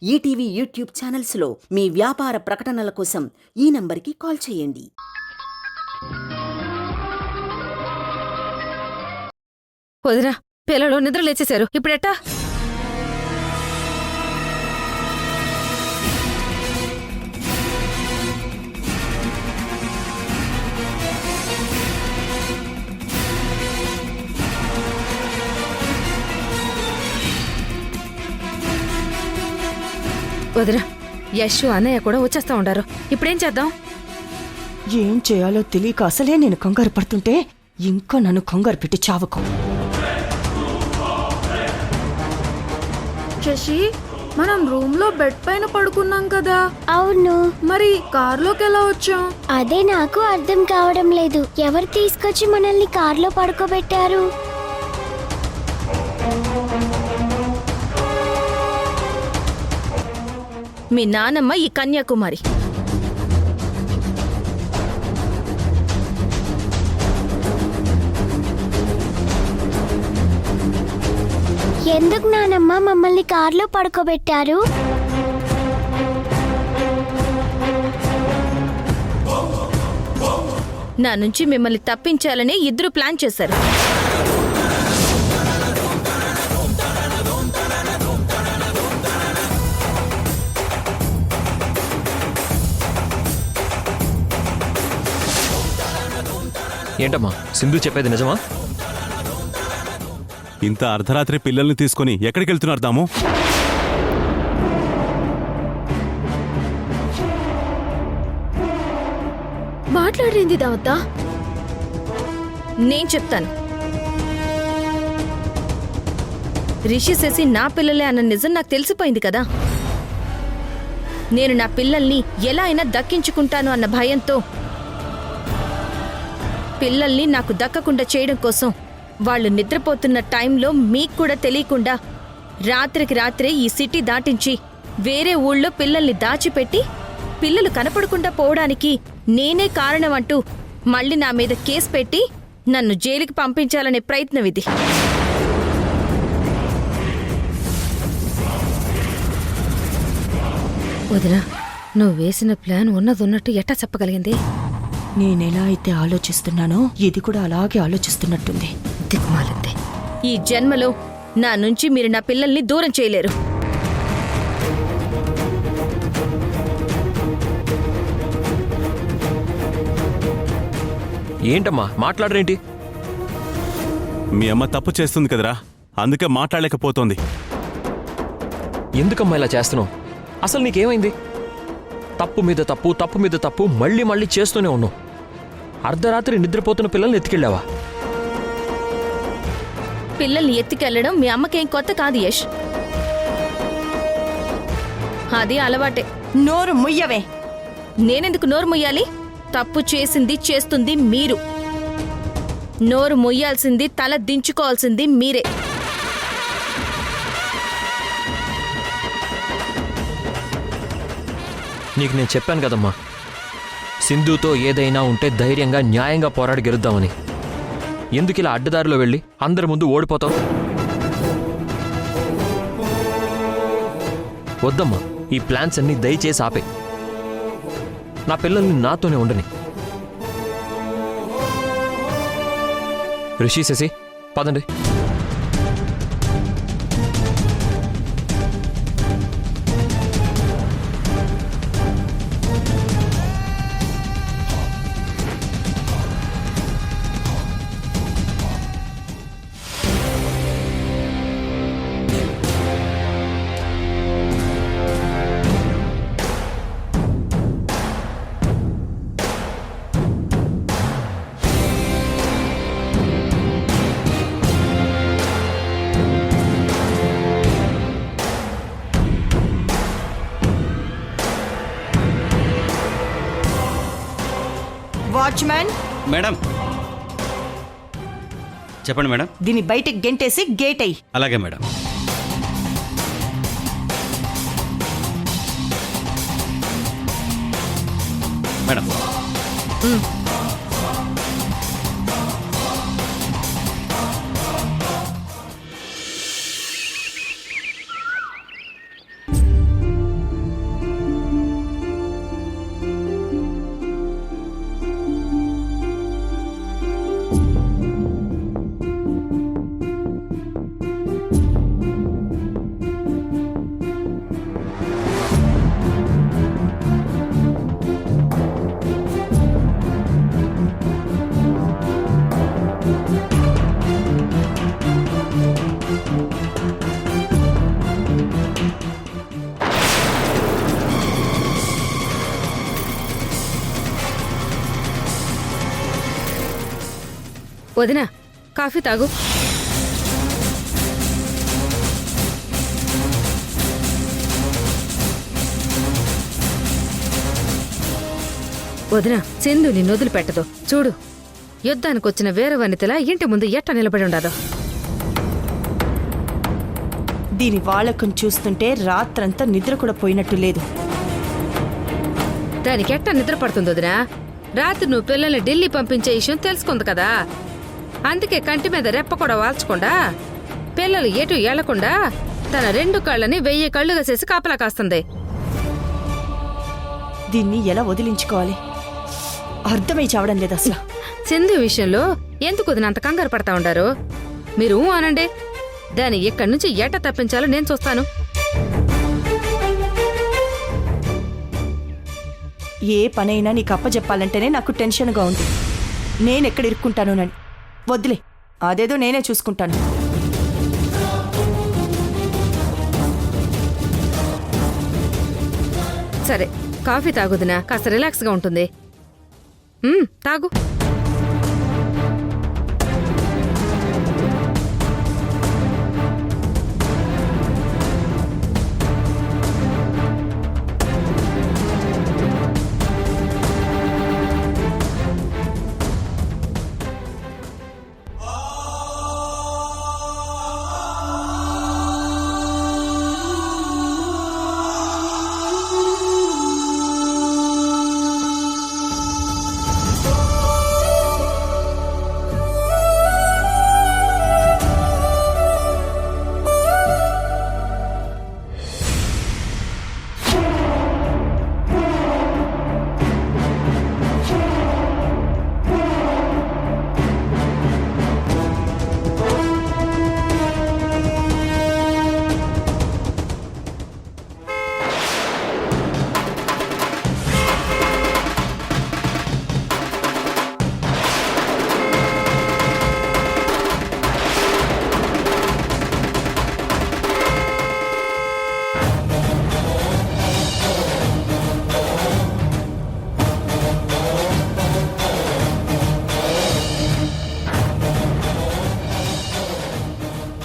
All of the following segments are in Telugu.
ఈటీవీ యూట్యూబ్ ఛానల్స్లో మీ వ్యాపార ప్రకటనల కోసం ఈ నంబర్కి కాల్ చేయండి. వదినా, పిల్లలు నిద్ర లేచేశారు. ఇప్పుడెట్టా? వదినా, యశ్ అన్నయ్య కూడా వచ్చేస్తా ఉండారు. ఇప్పుడేం చేద్దాం? ఏం చేయాలో తెలియక అసలే నేను కంగారు పడుతుంటే ఇంకా నన్ను కంగారు పెట్టి చావకు. శశి, మనం రూమ్ లో బెడ్ పైన పడుకున్నాం కదా. అవును, మరి కార్లోకి ఎలా వచ్చాం? అదే నాకు అర్థం కావడం లేదు. ఎవరు తీసుకొచ్చి మనల్ని కార్లో పడుకోబెట్టారు? మీ నానమ్మ ఈ కన్యాకుమారి. ఎందుకు నానమ్మ మమ్మల్ని కార్లో పడుకోబెట్టారు? నా నుంచి మిమ్మల్ని తప్పించాలని ఇద్దరు ప్లాన్ చేశారు. ఏంటమ్మా, సింధు చెప్పేది నిజమా? ఇంత అర్ధరాత్రి పిల్లల్ని తీసుకుని ఎక్కడికి వెళ్తున్నారు దాము? మాట్లాడింది దావతా? నేను చెప్తాను. రిషి శశి నా పిల్లలే అన్న నిజం నాకు తెలిసిపోయింది కదా. నేను నా పిల్లల్ని ఎలా అయినా దక్కించుకుంటాను అన్న భయంతో పిల్లల్ని నాకు దక్కకుండా చేయడం కోసం వాళ్ళు నిద్రపోతున్న టైంలో మీకు కూడా తెలియకుండా రాత్రికి రాత్రే ఈ సిటీ దాటించి వేరే ఊళ్ళో పిల్లల్ని దాచిపెట్టి పిల్లలు కనపడకుండా పోవడానికి నేనే కారణం అంటూ మళ్ళీ నా మీద కేసు పెట్టి నన్ను జైలుకి పంపించాలనే ప్రయత్నం ఇది. వదినా, నువ్వు వేసిన ప్లాన్ ఉన్నదన్నట్టు ఎట్టా చెప్పగలిగింది? నేనెలా అయితే ఆలోచిస్తున్నానో ఇది కూడా అలాగే ఆలోచిస్తున్నట్టుంది. దిక్కుమాలింది. ఈ జన్మలో నా నుంచి మీరు నా పిల్లల్ని దూరం చేయలేరు. ఏంటమ్మా మాట్లాడరేంటి? మీ అమ్మ తప్పు చేస్తుంది కదరా, అందుకే మాట్లాడలేకపోతోంది. ఎందుకమ్మా ఇలా చేస్తున్నావు? అసలు నీకేమైంది? తప్పు మీద తప్పు, తప్పు మీద తప్పు మళ్ళీ మళ్ళీ చేస్తూనే ఉన్నావు. అర్ధరాత్రి నిద్రపోతున్న పిల్లల్ని ఎత్తుకెళ్ళావా? పిల్లల్ని ఎత్తుకెళ్లడం మీ అమ్మకేం కొత్త కాదు యష్. అది అలవాటే. నోరు ముయ్యవే. నేనెందుకు నోరు మొయ్యాలి? తప్పు చేసింది చేస్తుంది మీరు. నోరు మొయ్యాల్సింది, తల దించుకోవాల్సింది మీరే. నీకు నేను చెప్పాను కదమ్మా, సింధుతో ఏదైనా ఉంటే ధైర్యంగా న్యాయంగా పోరాడి గెలుద్దామని. ఎందుకు ఇలా అడ్డదారిలో వెళ్ళి అందరి ముందు ఓడిపోతావు? వద్దమ్మా, ఈ ప్లాన్స్ అన్ని దయచేసి ఆపే. నా పిల్లల్ని నాతోనే ఉండని. రిషి, శశి, పదండి. వాచ్మ్యాన్, మేడం చెప్పండి మేడం. దీన్ని బయటికి గెంటేసి గేట్ అయ్యి. అలాగే మేడం. మేడం వదినా కాఫీ తాగు. వదినా సింధు నిన్ను వదిలిపెట్టదు. చూడు యుద్ధానికి వచ్చిన వేరే వనితలా ఇంటి ముందు ఎట్ట నిలబడి ఉండదో. దీని వాళకం చూస్తుంటే రాత్రంతా నిద్ర కూడా పోయినట్టు లేదు. దానికి ఎట్ట నిద్ర పడుతుంది వదినా? రాత్రి నువ్వు పిల్లల్ని ఢిల్లీ పంపించే విషయం తెలుసుకుంది కదా, అందుకే కంటి మీద రెప్ప కూడా వాల్చకుండా పిల్లలు ఎటు ఏళ్లకుండా తన 2 కళ్ళని 1000 కళ్ళుగా చేసి కాపలా కాస్తుంది. దీన్ని ఎలా వదిలించుకోవాలి అర్థమై చావడం లేదు అసలు. సింధు విషయంలో ఎందుకు వదిన అంత కంగారు పడతా ఉండారు? మీరు అనండి, దాన్ని ఇక్కడి నుంచి ఎట తప్పించాలో నేను చూస్తాను. ఏ పనైనా నీకు అప్పచెప్పాలంటేనే నాకు టెన్షన్గా ఉంది. నేనెక్కడ ఇరుక్కుంటానోనని. వద్దులే, అదేదో నేనే చూసుకుంటాను. సరే కాఫీ తాగుదినా, కాస్త రిలాక్స్గా ఉంటుంది. తాగు.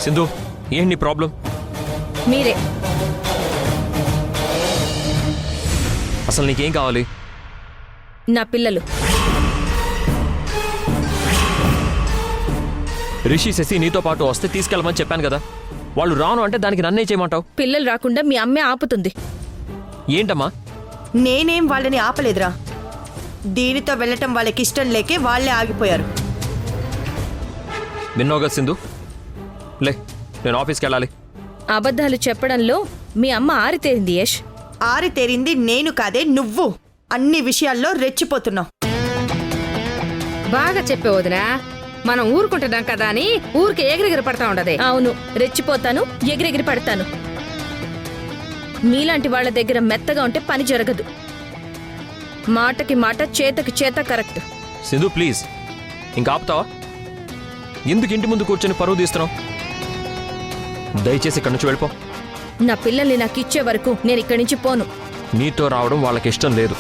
సింధు, ఏంటి నీ ప్రాబ్లం? మీరే. అసలు నీకేం కావాలి? నా పిల్లలు. రిషి శశి నీతో పాటు వస్తే తీసుకెళ్ళమని చెప్పాను కదా. వాళ్ళు రాను అంటే దానికి నన్నే చేయమంటావు? పిల్లలు రాకుండా మీ అమ్మే ఆపుతుంది. ఏంటమ్మా? నేనేం వాళ్ళని ఆపలేదురా. దీనితో వెళ్ళటం వాళ్ళకి ఇష్టం లేకే వాళ్ళే ఆగిపోయారు. విన్నావుగా సింధు, లే నేను ఆఫీస్కి వెళ్ళాలి. అబద్ధాలు చెప్పడంలో మీ అమ్మ ఆరితేరింది యష్. ఆరితేరింది నేను కాదే, నువ్వు అన్ని విషయాల్లో రెచ్చిపోతున్నావు. బాగా చెప్పే వదినా, మనం ఊరుకుంటున్నాం కదా అని ఊరికి ఎగిరెగిరి పడతా ఉండదే. అవును, రెచ్చిపోతాను, ఎగిరెగిరి పడతాను. మీలాంటి వాళ్ళ దగ్గర మెత్తగా ఉంటే పని జరగదు. మాటకి మాట, చేతకి చేత కరెక్ట్. సింధు ప్లీజ్, ఇంకా ఆపుతావా? ఎందుకు ఇంటి ముందు కూర్చొని పరువు తీస్తున్నావు? దయచేసి ఇక్కడి నుంచి వెళ్ళిపో. నా పిల్లల్ని నాకు ఇచ్చే వరకు నేను ఇక్కడి నుంచి పోను. నీతో రావడం వాళ్ళకి ఇష్టం లేదు.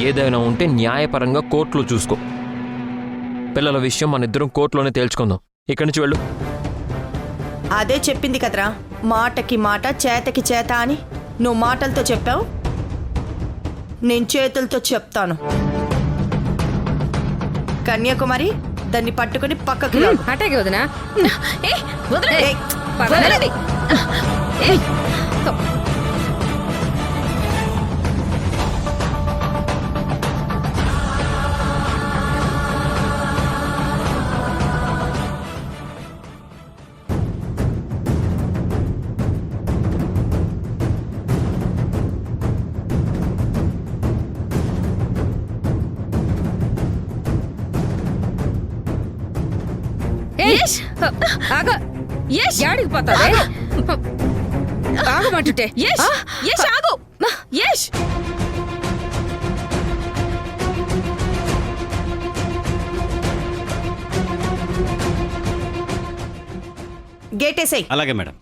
ఏదైనా ఉంటే న్యాయపరంగా కోర్టులో చూసుకో. పిల్లల విషయం మన ఇద్దరం కోర్టులోనే తేల్చుకుందాం. ఇక్కడి నుంచి వెళ్ళు. అదే చెప్పింది కదరా, మాటకి మాట, చేతకి చేత అని. నువ్వు మాటలతో చెప్పావు, నేను చేతులతో చెప్తాను. కన్యాకుమారి, దాన్ని పట్టుకుని పక్కకి లాగు. అటాగే వదినా. ఏయ్, వదలండి. యాడికి పోతావే? ఆగమంటుంటే యష్, యష్ ఆగు. యష్, గేటేసేయ్. అలాగే మేడం.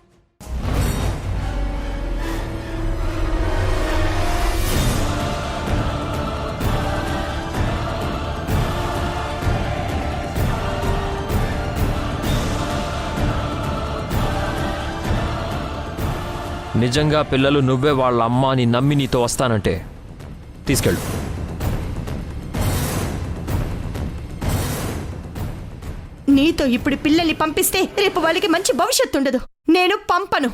నిజంగా పిల్లలు నువ్వే వాళ్ళ అమ్మ అని నమ్మి నీతో వస్తానంటే తీసుకెళ్ళు. నీతో ఇప్పుడు పిల్లల్ని పంపిస్తే రేపు వాళ్ళకి మంచి భవిష్యత్తు ఉండదు. నేను పంపను.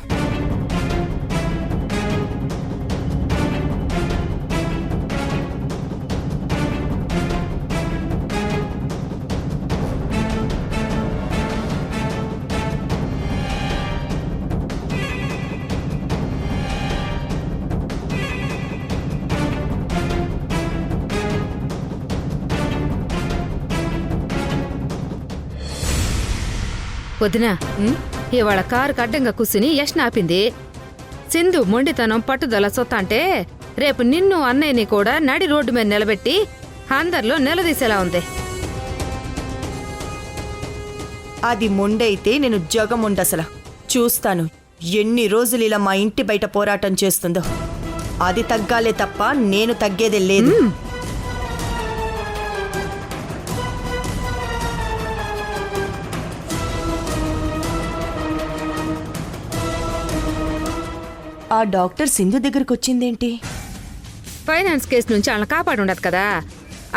వదినా ఇవాళ కారు అడ్డంగా కూర్చుని యష్ని ఆపింది. సింధు మొండితనం పట్టుదల సొత్త అంటే రేపు నిన్ను అన్నయ్యని కూడా నడి రోడ్డు మీద నిలబెట్టి అందరిలో నిలదీసేలా ఉంది. అది మొండైతే నేను జగముండసల చూస్తాను ఎన్ని రోజులు ఇలా మా ఇంటి బయట పోరాటం చేస్తుందో. అది తగ్గాలే తప్ప నేను తగ్గేదే లేదు. ఆ డాక్టర్ సింధు దగ్గరకు వచ్చిందేంటి? ఫైనాన్స్ కేసు నుంచి వాళ్ళని కాపాడు ఉండదు కదా,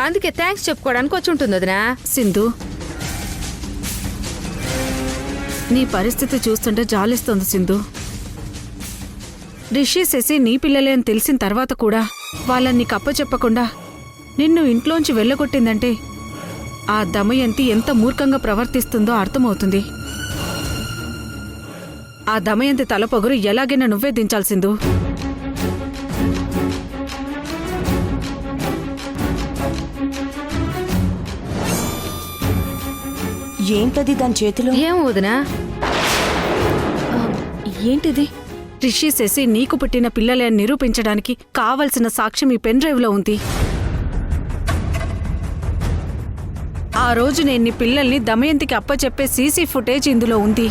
అందుకే థ్యాంక్స్ చెప్పుకోవడానికి వచ్చి ఉంటుంది వదినా. సింధు, నీ పరిస్థితి చూస్తుంటే జాలిస్తోంది సింధు. రిషి శశి నీ పిల్లలే అని తెలిసిన తర్వాత కూడా వాళ్ళని నీకు అప్పచెప్పకుండా నిన్ను ఇంట్లోంచి వెళ్ళగొట్టిందంటే ఆ దమయంతి ఎంత మూర్ఖంగా ప్రవర్తిస్తుందో అర్థమవుతుంది. ఆ దమయంతి తలపొగరు ఎలాగైనా నువ్వే దించాల్సిందు. ఏంటది దాని చేతిలో? ఏం వదినా? ఏంటిది? రిషి శశి నీకు పుట్టిన పిల్లలే అని నిరూపించడానికి కావలసిన సాక్ష్యం ఈ పెన్ డ్రైవ్లో ఉంది. ఆ రోజు నేను నీ పిల్లల్ని దమయంతికి అప్పచెప్పే సీసీ ఫుటేజ్ ఇందులో ఉంది.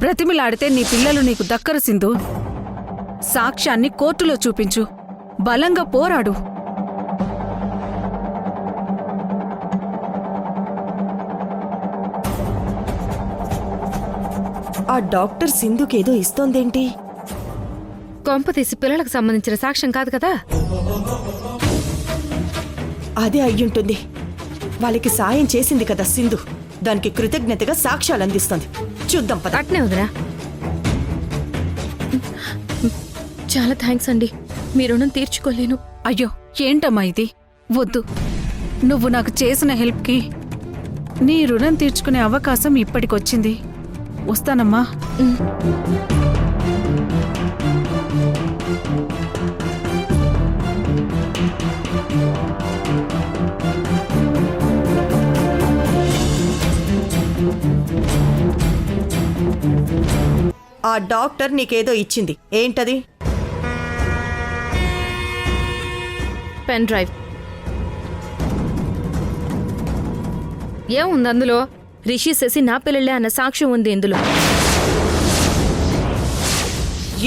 బ్రతిమిలాడితే నీ పిల్లలు నీకు దక్కరు సింధు. సాక్ష్యాన్ని కోర్టులో చూపించు, బలంగా పోరాడు. ఆ డాక్టర్ సింధుకేదో ఇస్తోందేంటి? కొంప తీసి పిల్లలకు సంబంధించిన సాక్ష్యం కాదు కదా? అదే అయ్యుంటుంది. వాళ్ళకి సాయం చేసింది కదా సింధు, దానికి కృతజ్ఞతగా సాక్ష్యాలు అందిస్తోంది. చూద్దాం పద. అట్నే వదినా. చాలా థ్యాంక్స్ అండి, మీ రుణం తీర్చుకోలేను. అయ్యో ఏంటమ్మా ఇది? వద్దు. నువ్వు నాకు చేసిన హెల్ప్కి నీ రుణం తీర్చుకునే అవకాశం ఇప్పటికొచ్చింది. వస్తానమ్మా. ఆ డాక్టర్ నీకేదో ఇచ్చింది. ఏంటది? Pen drive. ఏముంది అందులో? రిషి శశి నా పిల్లలే అన్న సాక్ష్యం ఉంది ఇందులో.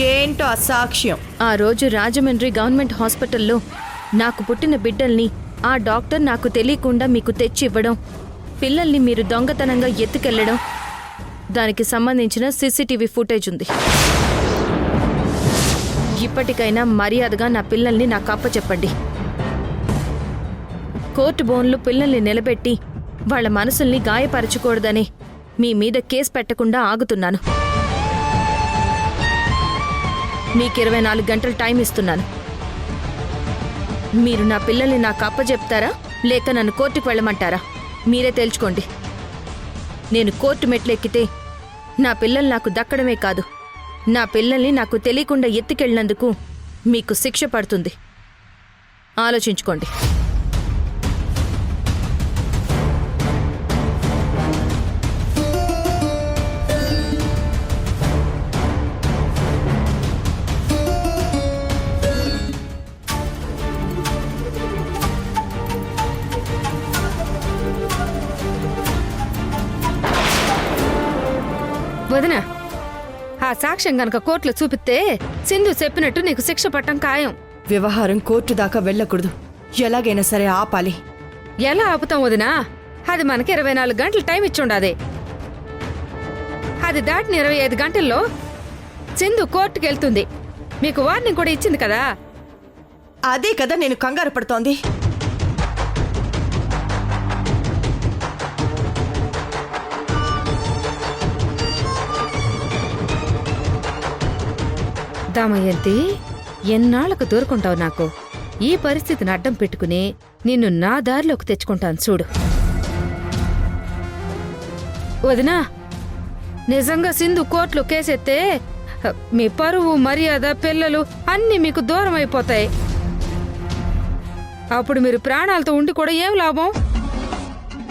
ఏంటో ఆ సాక్ష్యం? ఆ రోజు రాజమండ్రి గవర్నమెంట్ హాస్పిటల్లో నాకు పుట్టిన బిడ్డల్ని ఆ డాక్టర్ నాకు తెలియకుండా మీకు తెచ్చి ఇవ్వడం, పిల్లల్ని మీరు దొంగతనంగా ఎత్తుకెళ్లడం, దానికి సంబంధించిన సీసీటీవీ ఫుటేజ్ ఉంది. ఇప్పటికైనా మర్యాదగా నా పిల్లల్ని నాకు అప్పచెప్పండి. కోర్టు బోన్లో పిల్లల్ని నిలబెట్టి వాళ్ల మనసుల్ని గాయపరచకూడదని మీ మీద కేసు పెట్టకుండా ఆగుతున్నాను. మీకు 24 గంటలు టైం ఇస్తున్నాను. మీరు నా పిల్లల్ని నాకు అప్పచెప్తారా లేక నన్ను కోర్టుకు వెళ్ళమంటారా? మీరే తేల్చుకోండి. నేను కోర్టు మెట్లెక్కితే నా పిల్లలు నాకు దక్కడమే కాదు, నా పిల్లల్ని నాకు తెలియకుండా ఎత్తుకెళ్ళినందుకు మీకు శిక్ష పడుతుంది. ఆలోచించుకోండి. వదినా, ఆ సాక్ష్యం గనక కోర్టులో చూపిస్తే సింధు చెప్పినట్టు నీకు శిక్ష పట్టం ఖాయం. వ్యవహారం కోర్టు దాకా వెళ్ళకూడదు. ఎలాగైనా సరే ఆపాలి. ఎలా ఆపుతాం వదినా? అది మనకి 24 గంటలు టైం ఇచ్చుండాది. అది దాటిన 25 గంటల్లో సింధు కోర్టుకు వెళ్తుంది. మీకు వార్నింగ్ కూడా ఇచ్చింది కదా. అదే కదా నేను కంగారు పడుతోంది. దమయంతి, ఎన్నాళ్లకు దూరుకుంటావు నాకు? ఈ పరిస్థితిని అడ్డం పెట్టుకుని నిన్ను నా దారిలోకి తెచ్చుకుంటాను చూడు. వదినా, నిజంగా సింధు కోర్టులో కేసెత్తే మీ పరువు, మర్యాద, పిల్లలు అన్నీ మీకు దూరం అయిపోతాయి. అప్పుడు మీరు ప్రాణాలతో ఉండి కూడా ఏం లాభం?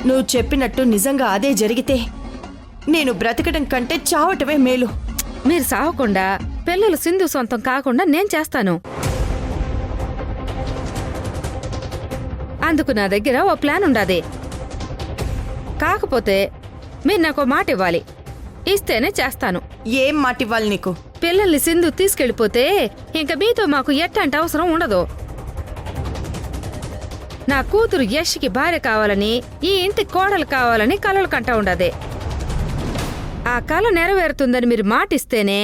నువ్వు చెప్పినట్టు నిజంగా అదే జరిగితే నేను బ్రతకడం కంటే చావటమే మేలు. మీరు సావకుండా పిల్లలు సింధు సొంతం కాకుండా నేను చేస్తాను. అందుకు నా దగ్గర ఓ ప్లాన్ ఉండాది. కాకపోతే మీరు నాకు మాట ఇవ్వాలి. ఇస్తేనే చేస్తాను. ఏం మాట ఇవ్వాలి నీకు? పిల్లల్ని సింధు తీసుకెళ్ళిపోతే ఇంక మీతో మాకు ఎట్టంటే అవసరం ఉండదు. నా కూతురు యష్కి భార్య కావాలని, ఈ ఇంటి కోడలు కావాలని కలలు కంటా ఉండదే. ఆ కల నెరవేరుతుందని మీరు మాటిస్తేనే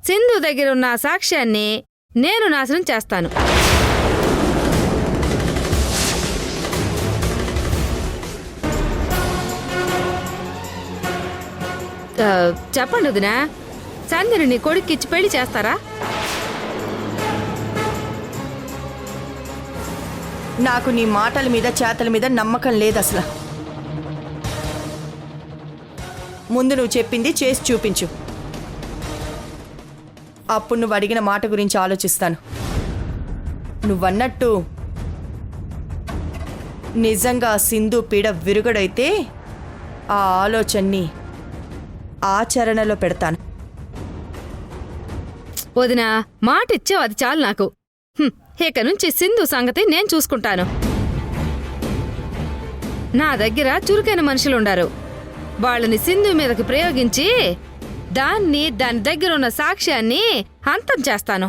సింధు దగ్గర ఉన్న ఆ సాక్ష్యాన్ని నేను నాశనం చేస్తాను. చెప్పండి వదినా, సంధ్యని నీ కొడుక్కిచ్చి పెళ్లి చేస్తారా? నాకు నీ మాటల మీద చేతల మీద నమ్మకం లేదు అసలు. ముందు నువ్వు చెప్పింది చేసి చూపించు. అప్పుడు నువ్వు అడిగిన మాట గురించి ఆలోచిస్తాను. నువ్వన్నట్టు నిజంగా సింధు పీడ విరుగుడైతే ఆ ఆలోచనని ఆచరణలో పెడతాను. వదినా, మాట ఇచ్చావు, అది చాలు నాకు. ఇక నుంచి సింధు సంగతి నేను చూసుకుంటాను. నా దగ్గర చురుకైన మనుషులుండారు. వాళ్ళని సింధు మీదకి ప్రయోగించి దాని దగ్గరున్న సాక్ష్యాన్ని అంతం చేస్తాను.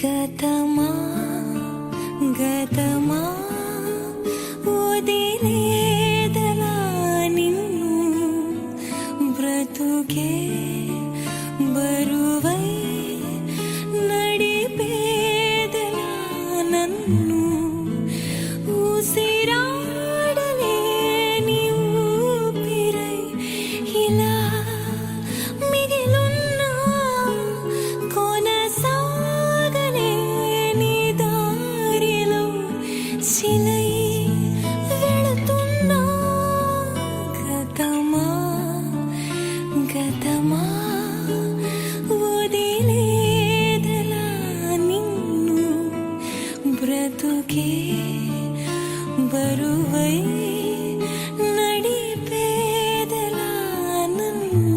గతమా గతమా వదిలేదలా నిన్ను, బ్రతుకే బరువై నడిపేదలా నన్ను, ఊసిరాడలేని ఊపిరై ఇలా మిగిలున్నా, కొనసాగలేని దారిలో శిలై వెళుతున్నా. గతమా గతమా వదిలేదలా నిన్ను, బ్రతుకే బరువై నడిపేదలా నన్ను.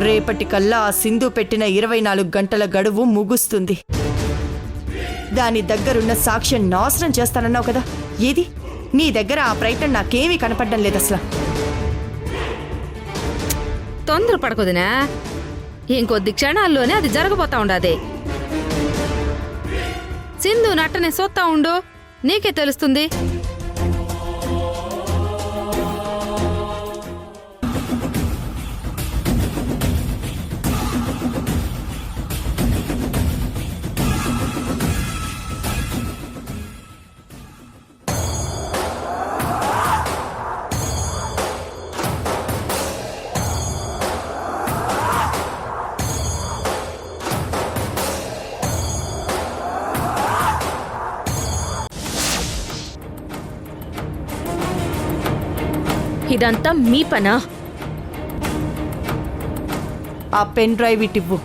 రేపటికల్లా ఆ సింధు పెట్టిన 24 గంటల గడువు ముగుస్తుంది. దాని దగ్గరున్న సాక్ష్యం నాశనం చేస్తానన్నావు కదా, ఏది? నీ దగ్గర ఆ ప్రయత్నం నాకేమీ కనపడడం లేదు అసలు. తొందరపడకుదినా, ఇంకొద్ది క్షణాల్లోనే అది జరగబోతా ఉండాది. సింధు నట్టనే సోత్తా ఉండు, నీకే తెలుస్తుంది. ఇదంతా మీ పనా? ఆ పెన్ డ్రైవ్ ఇటివ్వు.